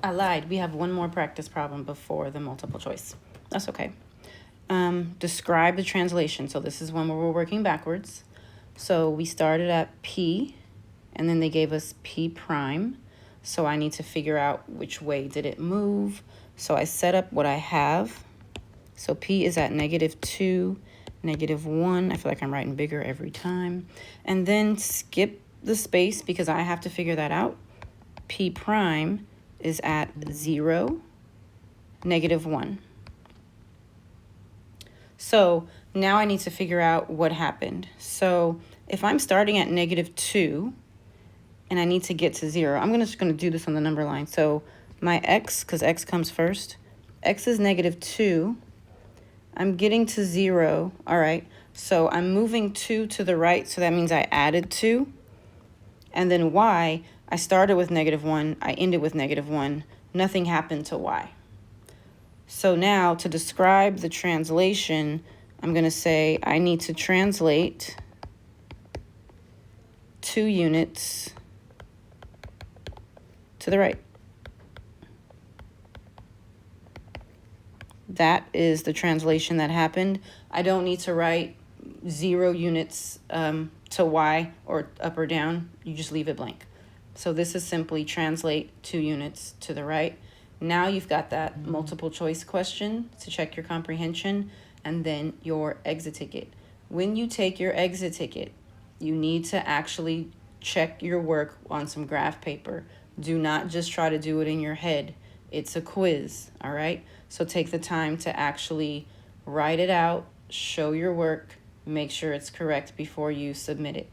I lied. We have one more practice problem before the multiple choice. That's okay. Describe the translation. So this is one where we're working backwards. So we started at P, and then they gave us P prime. So I need to figure out which way did it move. So I set up what I have. So P is at -2, -1. I feel like I'm writing bigger every time. And then skip the space because I have to figure that out. P prime is at 0, -1. So now I need to figure out what happened. So if I'm starting at -2 and I need to get to 0, I'm just gonna do this on the number line. So my x, because x comes first, x is -2. I'm getting to 0. All right, so I'm moving 2 to the right, so that means I added 2. And then y, I started with -1, I ended with -1. Nothing happened to y. So now to describe the translation, I'm going to say I need to translate 2 units to the right. That is the translation that happened. I don't need to write 0 units to y or up or down. You just leave it blank. So this is simply translate 2 units to the right. Now you've got that multiple choice question to check your comprehension, and then your exit ticket. When you take your exit ticket, you need to actually check your work on some graph paper. Do not just try to do it in your head. It's a quiz, all right? So take the time to actually write it out, show your work, make sure it's correct before you submit it.